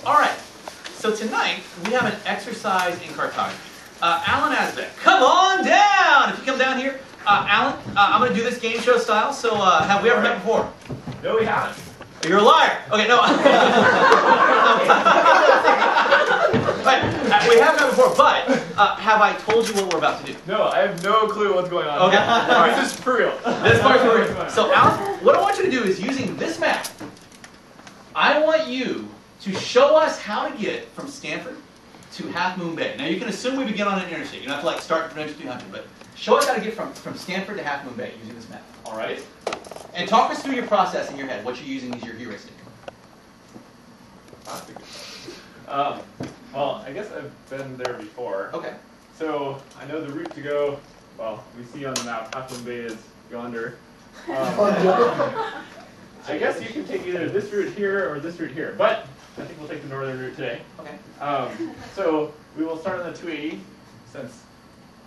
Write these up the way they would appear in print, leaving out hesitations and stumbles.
All right, so tonight we have an exercise in cartography. Alan Asbeck, come on down! If you come down here, Alan, I'm going to do this game show style, so have we ever met before? No, we haven't. You're a liar! Okay, no. Right, we haven't met before, but have I told you what we're about to do? No, I have no clue what's going on. Okay, all right. This is for real. This part's for real. So, Alan, what I want you to do is using this map, I want you to show us how to get from Stanford to Half Moon Bay. Now, you can assume we begin on an interstate. You don't have to like start at 300, but show us how to get from Stanford to Half Moon Bay using this map. All right. And talk us through your process in your head, what you're using as your heuristic. Well, I guess I've been there before. Okay. So I know the route to go. Well, we see on the map Half Moon Bay is yonder. I guess you can take either this route here or this route here, but I think we'll take the northern route today. Okay. So we will start on the 280, since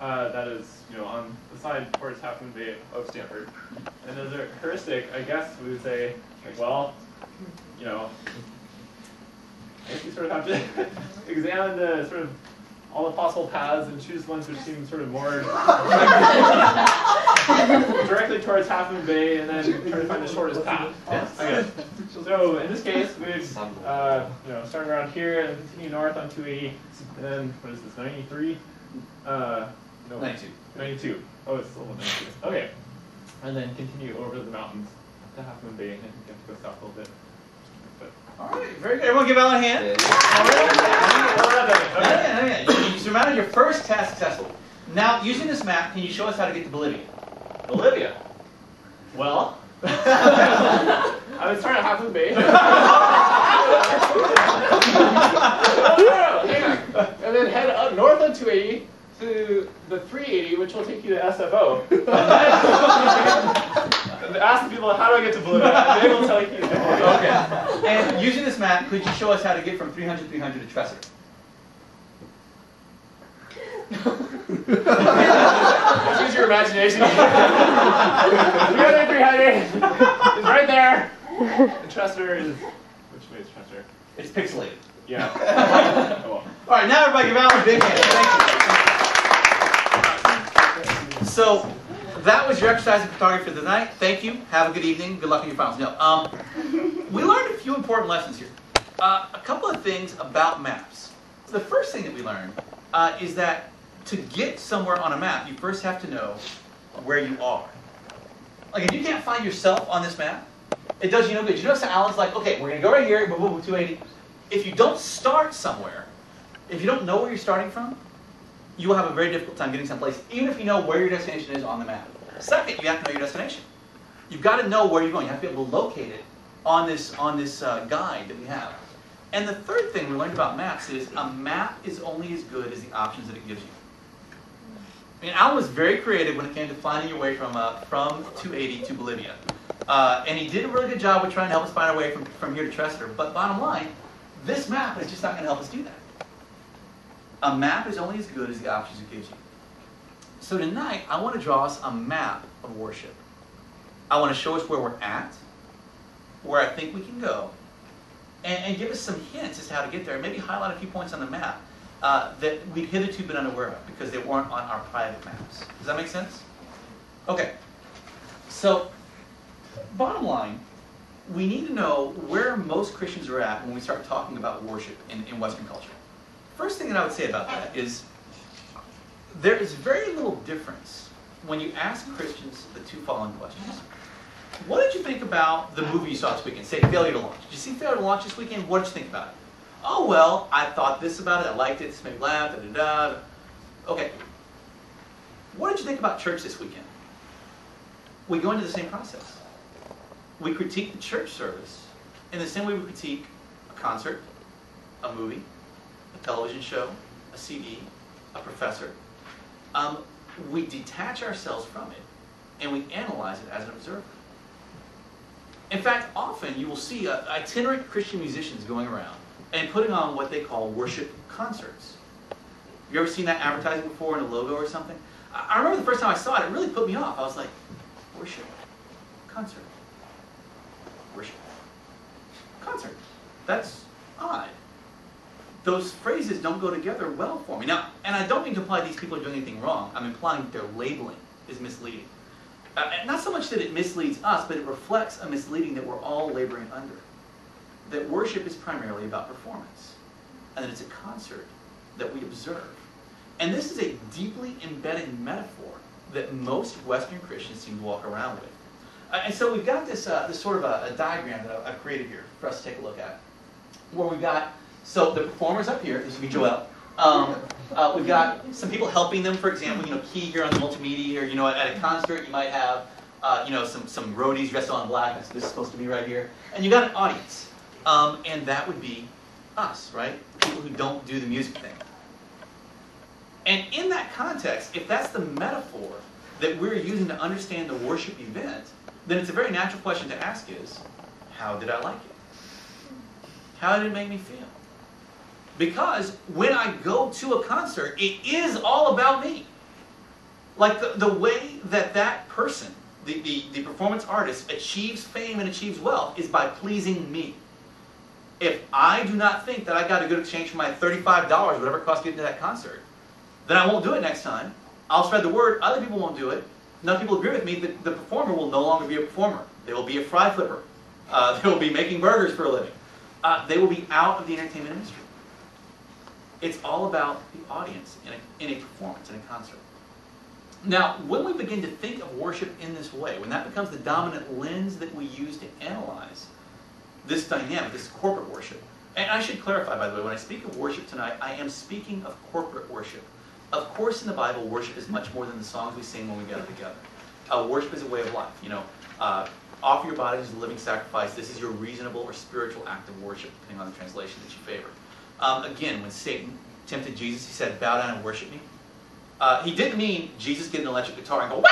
that is, on the side towards Half Moon Bay of Stanford. And as a heuristic, I guess we would say, like, well, I guess you sort of have to examine the sort of all the possible paths and choose ones which seem sort of more directly towards Half Moon Bay, and then try to find the shortest path. Yes. Okay. So in this case, we'd start around here and continue north on 280, and then what is this? 93? No. 92. 92. Oh, it's still 92. Okay. And then continue over the mountains to Half Moon Bay, and then you have to go south a little bit. All right, very good. Everyone give Alan a hand. Okay. You surmounted your first task successfully. Now, using this map, can you show us how to get to Bolivia? Bolivia? Well, I would start at Half Moon Bay. Hang on. And then head up north on 280 to the 380, which will take you to SFO. And ask the people, how do I get to Bolivia? And they will tell you. Okay. And using this map, could you show us how to get from 300 to Tresser? Let's use your imagination. 300 is right there. And Tresser is, which way is Tresser? It's pixelated. Yeah. All right, now everybody give Alan a big hand. Thank you. So, that was your exercise in photography for the night. Thank you. Have a good evening. Good luck in your finals. No, we learned a few important lessons here. A couple of things about maps. The first thing that we learned is that to get somewhere on a map, you first have to know where you are. Like, if you can't find yourself on this map, it does you no good. You notice how Alan's like, okay, we're going to go right here, boom, boom, 280. If you don't start somewhere, if you don't know where you're starting from, you will have a very difficult time getting someplace, even if you know where your destination is on the map. Second, you have to know your destination. You've got to know where you're going. You have to be able to locate it on this guide that we have. And the third thing we learned about maps is a map is only as good as the options that it gives you. I mean, Alan was very creative when it came to finding your way from 280 to Bolivia. And he did a really good job with trying to help us find our way from here to Tresser. But bottom line, this map is just not going to help us do that. A map is only as good as the options it gives you. So tonight, I want to draw us a map of worship. I want to show us where we're at, where I think we can go, and give us some hints as to how to get there, and maybe highlight a few points on the map that we've hitherto been unaware of because they weren't on our private maps. Does that make sense? Okay. So, bottom line, we need to know where most Christians are at when we start talking about worship in Western culture. First thing that I would say about that is there is very little difference when you ask Christians the two following questions. What did you think about the movie you saw this weekend? Say, Failure to Launch. Did you see Failure to Launch this weekend? What did you think about it? Oh, well, I thought this about it. I liked it. This made me laugh. Da-da-da. Okay. What did you think about church this weekend? We go into the same process. We critique the church service in the same way we critique a concert, a movie, a television show, a CD, a professor. We detach ourselves from it, and we analyze it as an observer. In fact, often you will see itinerant Christian musicians going around and putting on what they call worship concerts. You ever seen that advertising before in a logo or something? I remember the first time I saw it, it really put me off. I was like, worship concert. Worship concert. That's odd. those phrases don't go together well for me. Now, and I don't mean to imply these people are doing anything wrong. I'm implying that their labeling is misleading. Not so much that it misleads us, but it reflects a misleading that we're all laboring under. That worship is primarily about performance, and that it's a concert that we observe. And this is a deeply embedded metaphor that most Western Christians seem to walk around with. And so we've got this sort of a diagram that I've created here for us to take a look at, where we've got, so the performers up here, this would be Joel. We've got some people helping them, for example, key here on the multimedia, or, at a concert you might have, some roadies dressed all in black. This is supposed to be right here. And you got an audience. And that would be us, right? People who don't do the music thing. And in that context, if that's the metaphor that we're using to understand the worship event, then it's a very natural question to ask is, how did I like it? How did it make me feel? Because when I go to a concert, it is all about me. Like the way that person, the performance artist, achieves fame and achieves wealth is by pleasing me. If I do not think that I got a good exchange for my $35, whatever it costs to get into that concert, then I won't do it next time. I'll spread the word. Other people won't do it. Enough people agree with me that the performer will no longer be a performer. They will be a fry flipper. They will be making burgers for a living. They will be out of the entertainment industry. It's all about the audience in a performance, in a concert. Now, when we begin to think of worship in this way, when that becomes the dominant lens that we use to analyze this dynamic, this corporate worship, and I should clarify, by the way, when I speak of worship tonight, I am speaking of corporate worship. Of course, in the Bible, worship is much more than the songs we sing when we gather together. Worship is a way of life. Offer your bodies as a living sacrifice. This is your reasonable or spiritual act of worship, depending on the translation that you favor. Again, when Satan tempted Jesus, he said, "Bow down and worship me." He didn't mean Jesus get an electric guitar and go,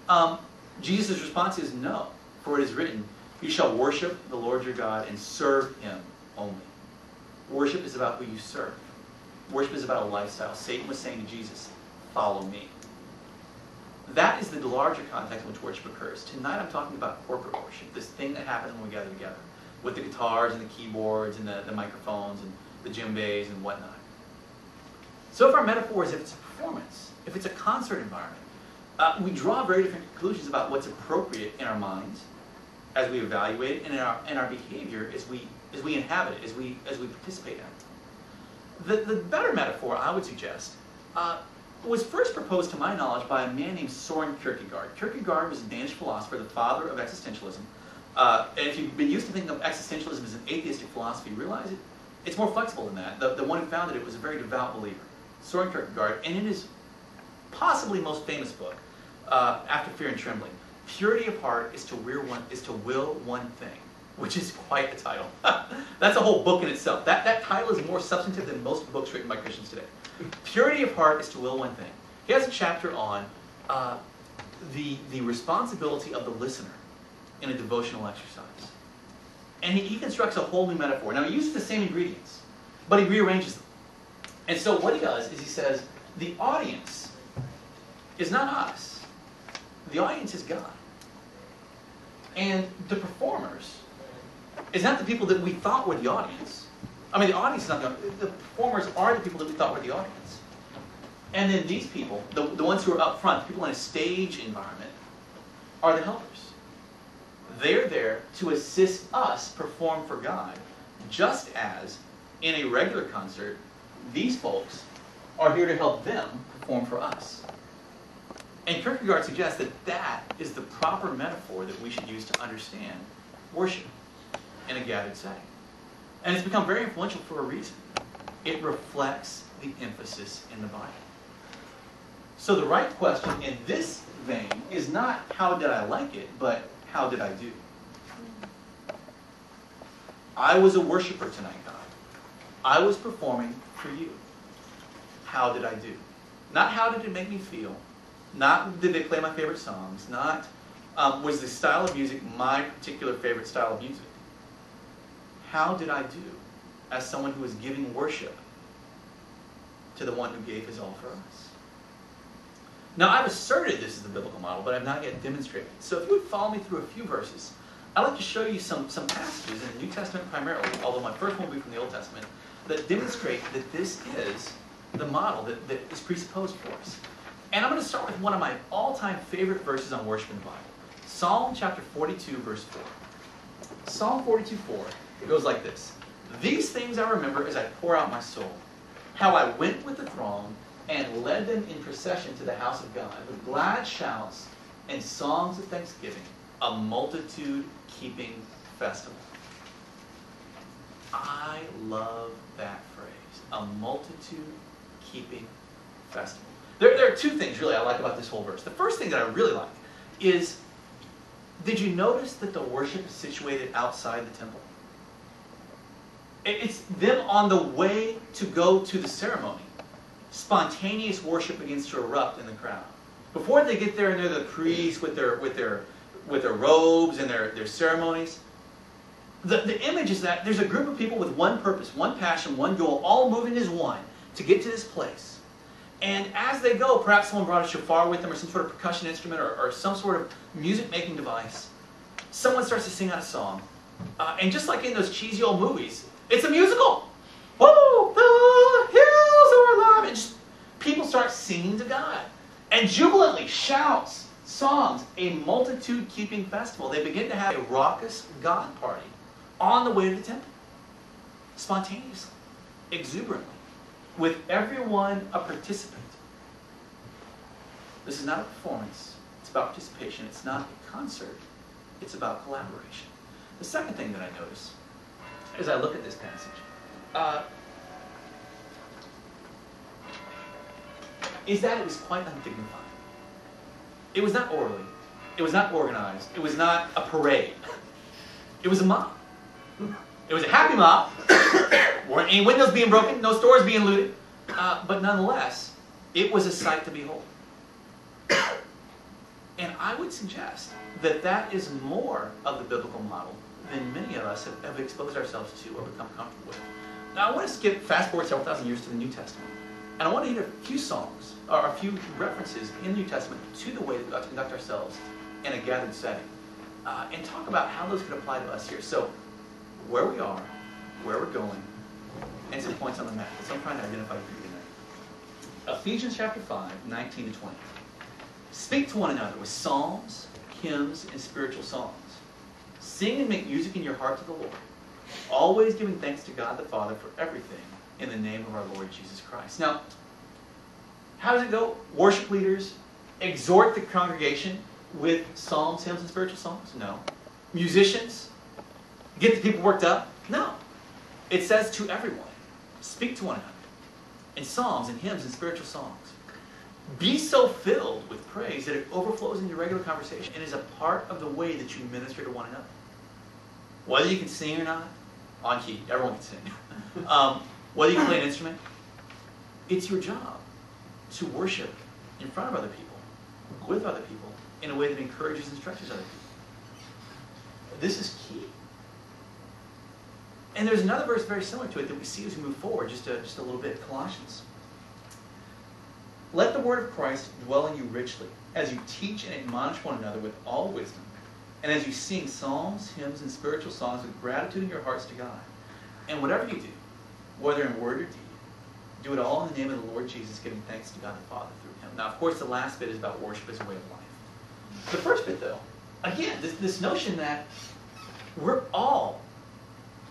"Wow!" Jesus' response is no, for it is written, "You shall worship the Lord your God and serve him only." Worship is about who you serve. Worship is about a lifestyle. Satan was saying to Jesus, "Follow me." That is the larger context in which worship occurs. Tonight I'm talking about corporate worship, this thing that happens when we gather together, with the guitars and the keyboards and the microphones and the djembes and whatnot. So if our metaphor is if it's a performance, if it's a concert environment, we draw very different conclusions about what's appropriate in our minds as we evaluate it, and in our behavior as we inhabit it, as we participate in it. The better metaphor, I would suggest, was first proposed to my knowledge by a man named Soren Kierkegaard. Kierkegaard was a Danish philosopher, the father of existentialism. And if you've been used to thinking of existentialism as an atheistic philosophy, realize it's more flexible than that. The one who founded it was a very devout believer, Soren Kierkegaard, and in his possibly most famous book, After Fear and Trembling, Purity of Heart is to will one thing, which is quite a title. That's a whole book in itself. That title is more substantive than most books written by Christians today. Purity of heart is to will one thing. He has a chapter on the responsibility of the listener in a devotional exercise. And he constructs a whole new metaphor. Now, he uses the same ingredients, but he rearranges them. And so what he does is he says, the audience is not us. The audience is God. And the performers is not the people that we thought were the audience. I mean, the audience is not the performers are the people that we thought were the audience. And then these people, the ones who are up front, the people in a stage environment, are the helpers. They're there to assist us perform for God, just as in a regular concert, these folks are here to help them perform for us. And Kierkegaard suggests that that is the proper metaphor that we should use to understand worship in a gathered setting. And it's become very influential for a reason. It reflects the emphasis in the Bible. So the right question in this vein is not how did I like it, but how did I do? I was a worshiper tonight, God. I was performing for you. How did I do? Not how did it make me feel. Not did they play my favorite songs. Not was the style of music my particular favorite style of music. How did I do as someone who was giving worship to the one who gave his all for us? Now, I've asserted this is the biblical model, but I've not yet demonstrated it. So if you would follow me through a few verses, I'd like to show you some passages in the New Testament primarily, although my first one will be from the Old Testament, that demonstrate that this is the model that is presupposed for us. And I'm going to start with one of my all-time favorite verses on worship in the Bible. Psalm chapter 42, verse 4. Psalm 42:4, it goes like this. These things I remember as I pour out my soul, how I went with the throng and led them in procession to the house of God with glad shouts and songs of thanksgiving, a multitude-keeping festival. I love that phrase, a multitude-keeping festival. There are two things really I like about this whole verse. The first thing that I really like is, did you notice that the worship is situated outside the temple? It's them on the way to go to the ceremony. Spontaneous worship begins to erupt in the crowd. Before they get there and they're the priests with their robes and their ceremonies, the image is that there's a group of people with one purpose, one passion, one goal, all moving as one to get to this place. And as they go, perhaps someone brought a shofar with them or some sort of percussion instrument or some sort of music-making device. Someone starts to sing out a song. And just like in those cheesy old movies, it's a musical. Whoa, the hills are alive. And just, people start singing to God. And jubilantly, shouts, songs, a multitude-keeping festival. They begin to have a raucous God party on the way to the temple. Spontaneously, exuberantly, with everyone a participant. This is not a performance. It's about participation. It's not a concert. It's about collaboration. The second thing that I notice as I look at this passage is that it was quite undignified. It was not orderly. It was not organized. It was not a parade. It was a mob. It was a happy mob. Weren't any windows being broken, no stores being looted. But nonetheless, it was a sight to behold. And I would suggest that that is more of the biblical model than many of us have exposed ourselves to or become comfortable with. Now I want to fast forward several thousand years to the New Testament. And I want to hit a few songs, or a few references in the New Testament to the way that we ought to conduct ourselves in a gathered setting. And talk about how those could apply to us here. So, where we are, where we're going, and some points on the map. So I'm trying to identify for you tonight. Ephesians chapter 5, 19 to 20. Speak to one another with psalms, hymns, and spiritual songs. Sing and make music in your heart to the Lord, always giving thanks to God the Father for everything in the name of our Lord Jesus Christ. Now, how does it go? Worship leaders exhort the congregation with psalms, hymns, and spiritual songs? No. Musicians get the people worked up? No. It says to everyone, speak to one another in psalms and hymns and spiritual songs. Be so filled with praise that it overflows into regular conversation and is a part of the way that you minister to one another. Whether you can sing or not, on key, everyone can sing. Whether you can play an instrument, it's your job to worship in front of other people, with other people, in a way that encourages and stretches other people. This is key. And there's another verse very similar to it that we see as we move forward, just a little bit, Colossians. Let the word of Christ dwell in you richly, as you teach and admonish one another with all wisdom, and as you sing psalms, hymns, and spiritual songs with gratitude in your hearts to God. And whatever you do, whether in word or deed, do it all in the name of the Lord Jesus, giving thanks to God the Father through Him. Now, of course, the last bit is about worship as a way of life. The first bit, though, again, this notion that we're all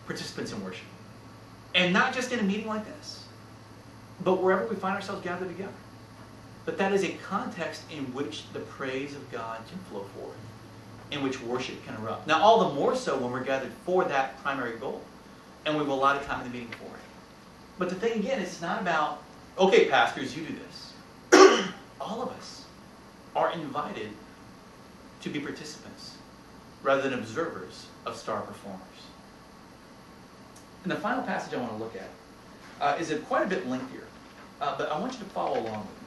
participants in worship. And not just in a meeting like this, but wherever we find ourselves gathered together. But that is a context in which the praise of God can flow forward, in which worship can erupt. Now, all the more so when we're gathered for that primary goal, and we've allotted time in the meeting for it. But the thing again, it's not about, okay, pastors, you do this. All of us are invited to be participants rather than observers of star performers. And the final passage I want to look at is quite a bit lengthier, but I want you to follow along with me.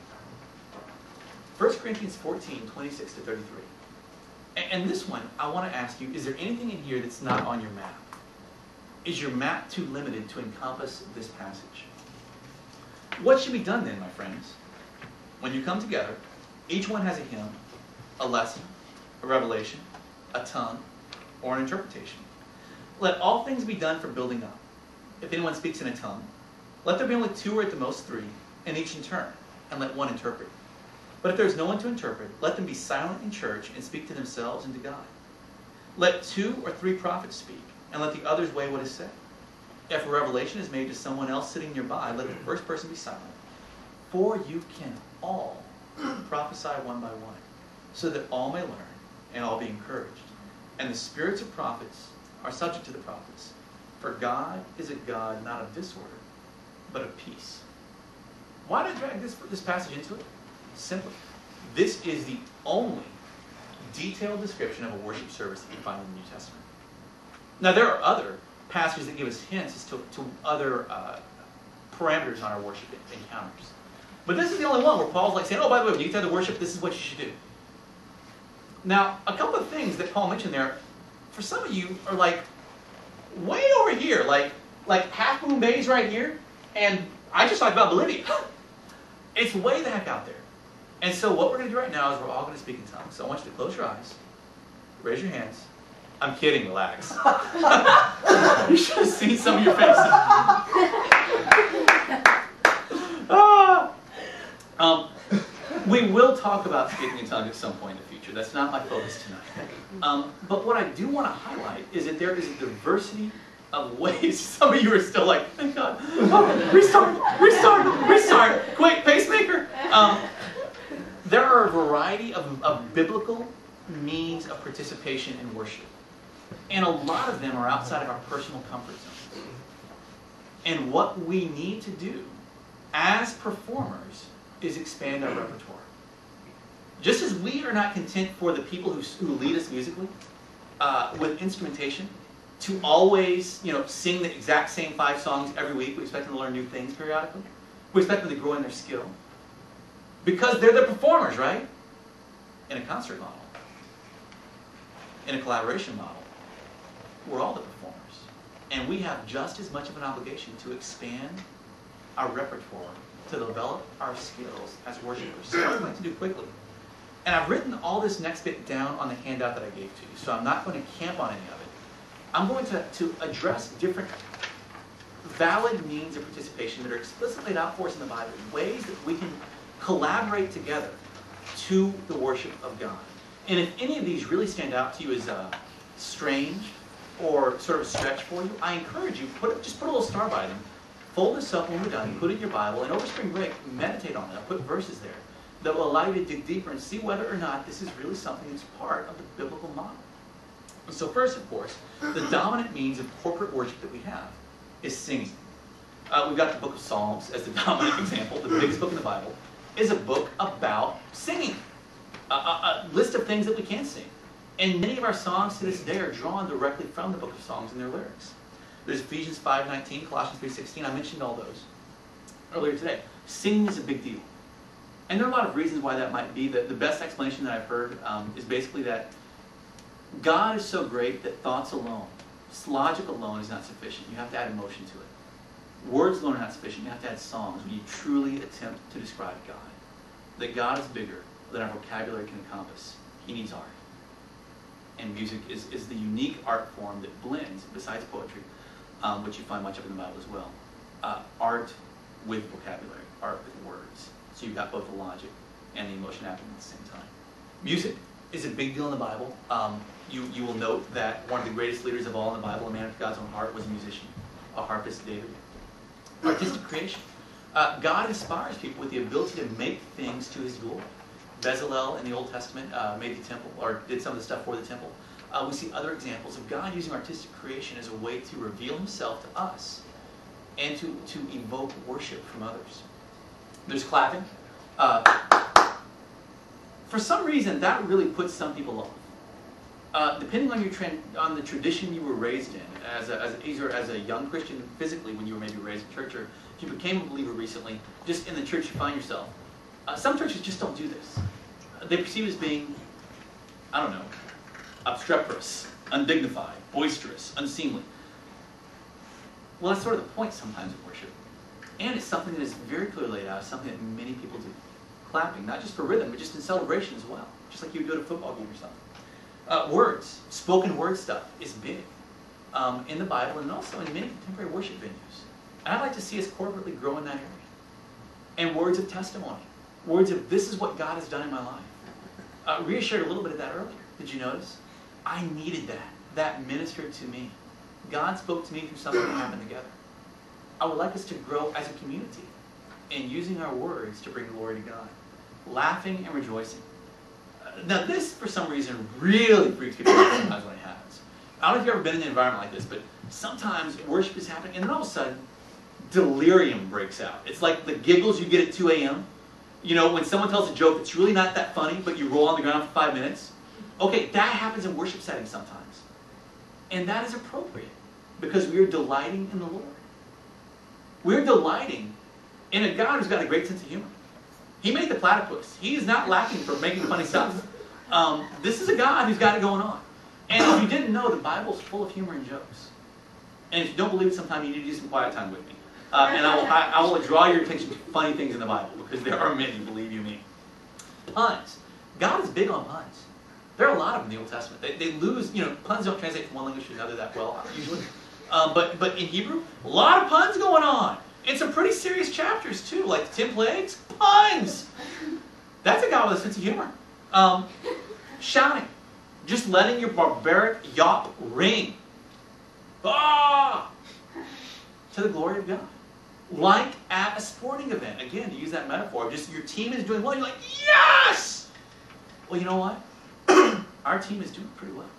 1 Corinthians 14, 26 to 33. And this one, I want to ask you, is there anything in here that's not on your map? Is your map too limited to encompass this passage? What should be done then, my friends? When you come together, each one has a hymn, a lesson, a revelation, a tongue, or an interpretation. Let all things be done for building up. If anyone speaks in a tongue, let there be only 2 or at the most 3, and each in turn, and let one interpret. But if there is no one to interpret, let them be silent in church and speak to themselves and to God. Let 2 or 3 prophets speak, and let the others weigh what is said. If a revelation is made to someone else sitting nearby, let the first person be silent. For you can all prophesy one by one, so that all may learn and all be encouraged. And the spirits of prophets are subject to the prophets. For God is a God not of disorder, but of peace. Why did I drag this passage into it? Simply, this is the only detailed description of a worship service that you find in the New Testament. Now, there are other passages that give us hints as to other parameters on our worship encounters. But this is the only one where Paul's like saying, oh, by the way, when you gather worship, this is what you should do. Now, a couple of things that Paul mentioned there, for some of you, are like way over here, like Half Moon Bay's right here, and I just talked about Bolivia. It's way the heck out there. And so what we're going to do right now is we're all going to speak in tongues. So I want you to close your eyes, raise your hands. I'm kidding, relax. You should have seen some of your faces. We will talk about speaking in tongues at some point in the future. That's not my focus tonight. But what I do want to highlight is that there is a diversity of ways. Some of you are still like, thank God. Oh, restart. Quick, pacemaker. There are a variety of biblical means of participation in worship. And a lot of them are outside of our personal comfort zones. And what we need to do as performers is expand our repertoire. Just as we are not content for the people who lead us musically with instrumentation to always, sing the exact same 5 songs every week. We expect them to learn new things periodically. We expect them to grow in their skill. Because they're the performers, right? In a concert model, in a collaboration model, we're all the performers. And we have just as much of an obligation to expand our repertoire, to develop our skills as worshipers. So what I'm going to do quickly, and I've written all this next bit down on the handout that I gave to you, so I'm not going to camp on any of it. I'm going to address different valid means of participation that are explicitly laid out for us in the Bible, ways that we can collaborate together to the worship of God. And if any of these really stand out to you as strange or sort of a stretch for you, I encourage you, just put a little star by them. Fold this up when we're done, put it in your Bible, and over spring break, meditate on it. I'll put verses there that will allow you to dig deeper and see whether or not this is really something that's part of the biblical model. So first, of course, the dominant means of corporate worship that we have is singing. We've got the book of Psalms as the dominant example. The biggest book in the Bible is a book about singing. A list of things that we can sing. And many of our songs to this day are drawn directly from the book of Psalms and their lyrics. There's Ephesians 5:19, Colossians 3:16. I mentioned all those earlier today. Singing is a big deal. And there are a lot of reasons why that might be. The best explanation that I've heard is basically that God is so great that thoughts alone, logic alone is not sufficient. You have to add emotion to it. Words alone are not sufficient. You have to add songs when you truly attempt to describe God. That God is bigger than our vocabulary can encompass. He needs art. And music is the unique art form that blends, besides poetry, which you find much of in the Bible as well, art with vocabulary, art with words. So you've got both the logic and the emotion happening at the same time. Music is a big deal in the Bible. You will note that one of the greatest leaders of all in the Bible, a man after God's own heart, was a musician, a harpist, David. Artistic creation. God inspires people with the ability to make things to his glory. Bezalel in the Old Testament made the temple, or did some of the stuff for the temple. We see other examples of God using artistic creation as a way to reveal himself to us and to evoke worship from others. There's clapping. For some reason, that really puts some people off. Depending on the tradition you were raised in, either as a young Christian physically when you were maybe raised in church, or if you became a believer recently, just in the church you find yourself. Some churches just don't do this. They perceive it as being, I don't know, obstreperous, undignified, boisterous, unseemly. Well, that's sort of the point sometimes of worship. And it's something that is very clearly laid out, something that many people do. Clapping, not just for rhythm, but just in celebration as well. Just like you would do at a football game or something. Words, spoken word stuff is big in the Bible and also in many contemporary worship venues. And I'd like to see us corporately grow in that area. And words of testimony. Words of, this is what God has done in my life. Rhea shared a little bit of that earlier. Did you notice? I needed that. That ministered to me. God spoke to me through something that happened together. I would like us to grow as a community in using our words to bring glory to God. Laughing and rejoicing. Now this, for some reason, really freaks people out sometimes when it happens. I don't know if you've ever been in an environment like this, but sometimes worship is happening and then all of a sudden, delirium breaks out. It's like the giggles you get at 2 a.m. You know, when someone tells a joke that's really not that funny, but you roll on the ground for 5 minutes. Okay, that happens in worship settings sometimes. And that is appropriate because we are delighting in the Lord. We're delighting in a God who's got a great sense of humor. He made the platypus. He is not lacking for making funny stuff. This is a God who's got it going on. And if you didn't know, the Bible's full of humor and jokes. And if you don't believe it, sometime you need to do some quiet time with me. And I will draw your attention to funny things in the Bible, because there are many, believe you me. Puns. God is big on puns. There are a lot of them in the Old Testament. They lose, you know, puns don't translate from one language to another that well, usually. But in Hebrew, a lot of puns going on. And some pretty serious chapters, too, like the 10 plagues. Puns! That's a God with a sense of humor. Shouting. Just letting your barbaric yawp ring. Ah! To the glory of God. Like at a sporting event. Again, to use that metaphor, just your team is doing well, you're like, yes! Well, you know what? Our team is doing pretty well.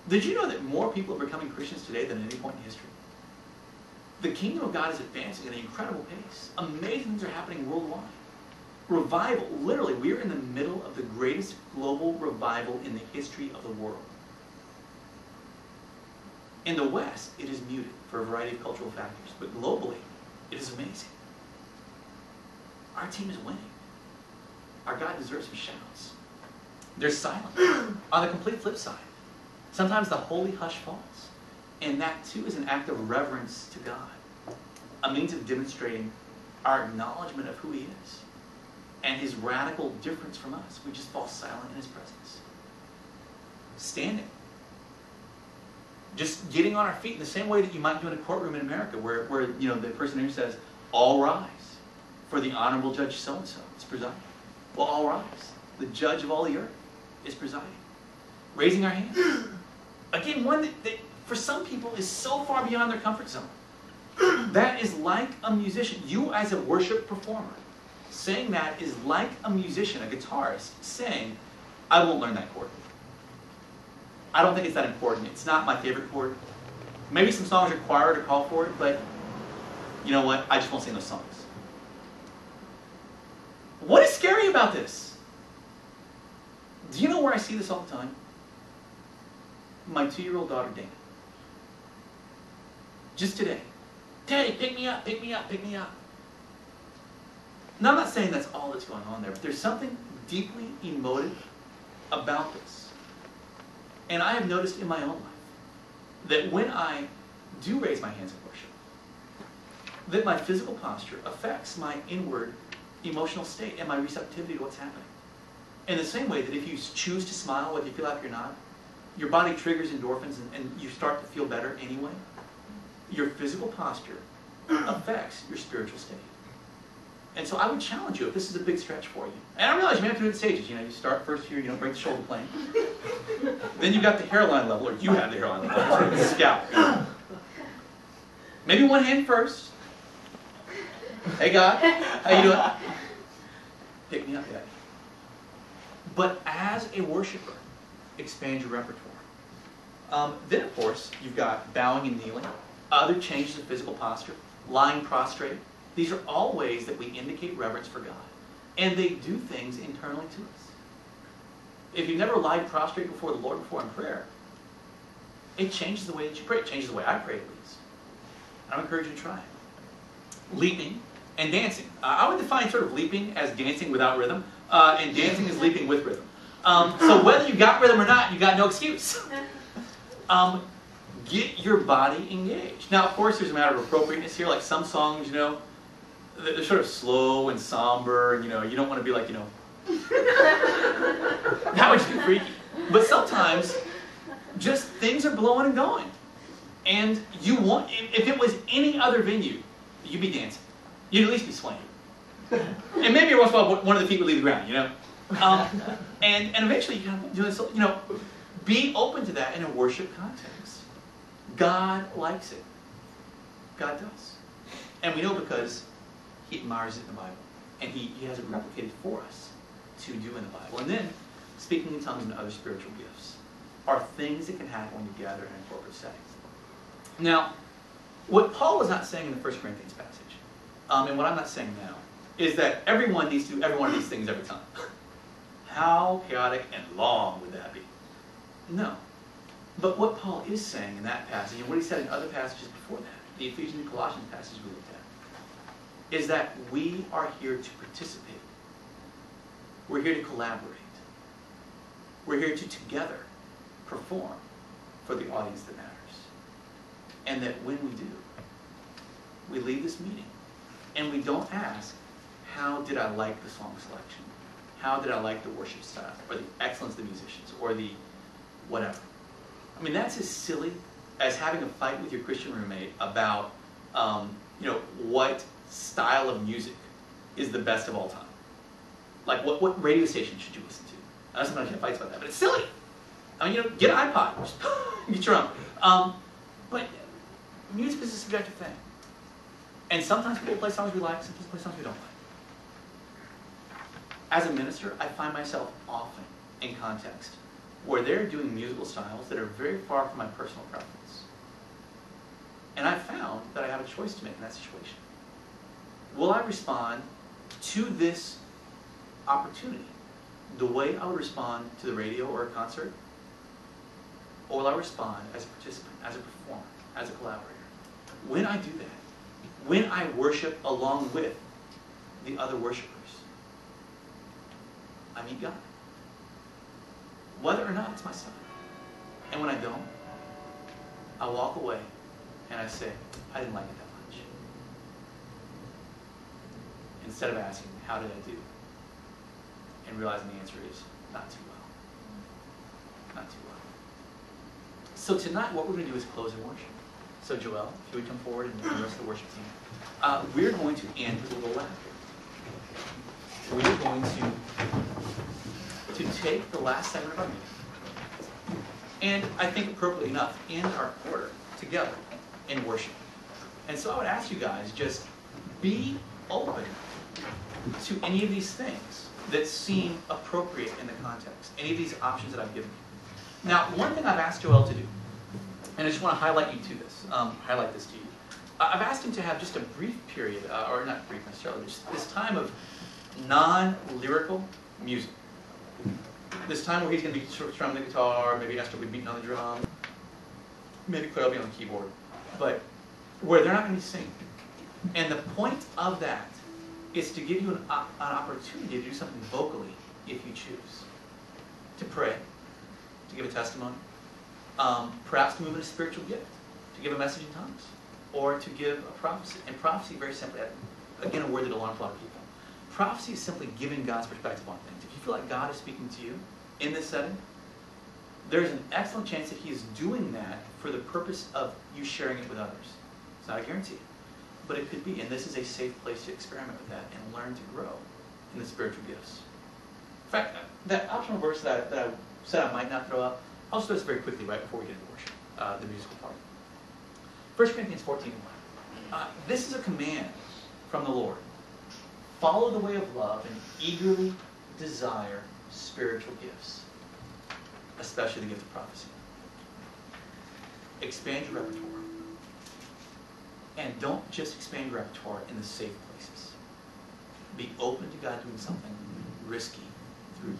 Did you know that more people are becoming Christians today than at any point in history? The kingdom of God is advancing at an incredible pace. Amazing things are happening worldwide. Revival, literally, we are in the middle of the greatest global revival in the history of the world. In the West, it is muted for a variety of cultural factors, but globally, it is amazing. Our team is winning. Our God deserves some shouts. There's silence. On the complete flip side, sometimes the holy hush falls. And that, too, is an act of reverence to God. A means of demonstrating our acknowledgement of who He is. And His radical difference from us. We just fall silent in His presence. Standing. Just getting on our feet in the same way that you might do in a courtroom in America, where you know, the person here says, all rise, for the Honorable Judge so-and-so is presiding. Well, all rise. The Judge of all the earth is presiding. Raising our hands. Again, one that for some people is so far beyond their comfort zone. That is like a musician. You as a worship performer, saying that is like a musician, a guitarist, saying, I won't learn that chord. I don't think it's that important. It's not my favorite chord. Maybe some songs require to call for it, but you know what? I just won't sing those songs. What is scary about this? Do you know where I see this all the time? My 2-year-old daughter, Dana. Just today. Daddy, pick me up, pick me up, pick me up. Now, I'm not saying that's all that's going on there, but there's something deeply emotive about this. And I have noticed in my own life that when I do raise my hands in worship, that my physical posture affects my inward emotional state and my receptivity to what's happening. In the same way that if you choose to smile, whether you feel like you're not, your body triggers endorphins and you start to feel better anyway. Your physical posture affects your spiritual state. And so I would challenge you, if this is a big stretch for you. And I realize you may have to do it in stages. You know, you start first here, you don't break the shoulder plane. Then you've got the hairline level, or you have the hairline level, the scalp. Maybe one hand first. Hey, God, how you doing? Pick me up, Daddy. But as a worshiper, expand your repertoire. Then, of course, you've got bowing and kneeling, other changes of physical posture, lying prostrate. These are all ways that we indicate reverence for God. And they do things internally to us. If you've never lied prostrate before the Lord before in prayer, it changes the way that you pray. It changes the way I pray, at least. I encourage you to try it. Leaping and dancing. I would define sort of leaping as dancing without rhythm, and dancing is leaping with rhythm. So whether you got rhythm or not, you got no excuse. Get your body engaged. Now, of course, there's a matter of appropriateness here. Like some songs, you know, they're sort of slow and somber, and you know, you don't want to be like, you know, that would just be freaky. But sometimes, just things are blowing and going. And you want, if it was any other venue, you'd be dancing. You'd at least be swaying. And maybe once in a while, one of the feet would leave the ground, you know? And eventually, you kind of do this, you know, be open to that in a worship context. God likes it. God does. And we know because He admires it in the Bible. And He has it replicated for us to do in the Bible. And then, speaking in tongues and other spiritual gifts are things that can happen when you gather in a corporate setting. Now, what Paul was not saying in the 1 Corinthians passage, and what I'm not saying now, is that everyone needs to do every one of these things every time. How chaotic and long would that be? No. But what Paul is saying in that passage, and what he said in other passages before that, the Ephesians and Colossians passage we looked at, is that we are here to participate. We're here to collaborate. We're here to together perform for the audience that matters. And that when we do, we leave this meeting and we don't ask, how did I like the song selection? How did I like the worship style? Or the excellence of the musicians? Or the whatever. I mean, that's as silly as having a fight with your Christian roommate about, what style of music is the best of all time. Like, what radio station should you listen to? I know sometimes you have fights about that, but it's silly. I mean, get an iPod. Just get your own. But music is a subjective thing. And sometimes people play songs we like, sometimes play songs we don't like. As a minister, I find myself often in context where they're doing musical styles that are very far from my personal preference. And I found that I have a choice to make in that situation. Will I respond to this opportunity the way I would respond to the radio or a concert? Or will I respond as a participant, as a performer, as a collaborator? When I do that, when I worship along with the other worshipers, I meet God. Whether or not it's my son. And when I don't, I walk away and I say, I didn't like it that much. Instead of asking, how did I do? And realizing the answer is, not too well. Not too well. So tonight, what we're going to do is close in worship. So Joel, if you would come forward and the rest of the worship team. We're going to end with a little laughter. We're going to take the last segment of our meeting, and I think appropriately enough, end our quarter together in worship. And so I would ask you guys, just be open to any of these things that seem appropriate in the context, any of these options that I've given you. Now, one thing I've asked Joel to do, and I just want to highlight you to this, highlight this to you. I've asked him to have just a brief period, or not brief necessarily, just this time of non-lyrical music. This time where he's going to be strumming the guitar, maybe Esther will be beating on the drum, maybe Claire will be on the keyboard, but where they're not going to be singing. And the point of that is to give you an opportunity to do something vocally, if you choose. To pray, to give a testimony, perhaps to move in a spiritual gift, to give a message in tongues, or to give a prophecy. And prophecy, very simply, again, a word that alarms a lot of people. Prophecy is simply giving God's perspective on things. If you feel like God is speaking to you in this setting, there's an excellent chance that He is doing that for the purpose of you sharing it with others. It's not a guarantee, but it could be. And this is a safe place to experiment with that and learn to grow in the spiritual gifts. In fact, that optional verse that I said I might not throw up, I'll just throw this very quickly right before we get into worship, the musical part. 1 Corinthians 14:1. This is a command from the Lord. Follow the way of love and eagerly desire spiritual gifts, especially the gift of prophecy. Expand your repertoire. And don't just expand your repertoire in the safe places. Be open to God doing something risky through you.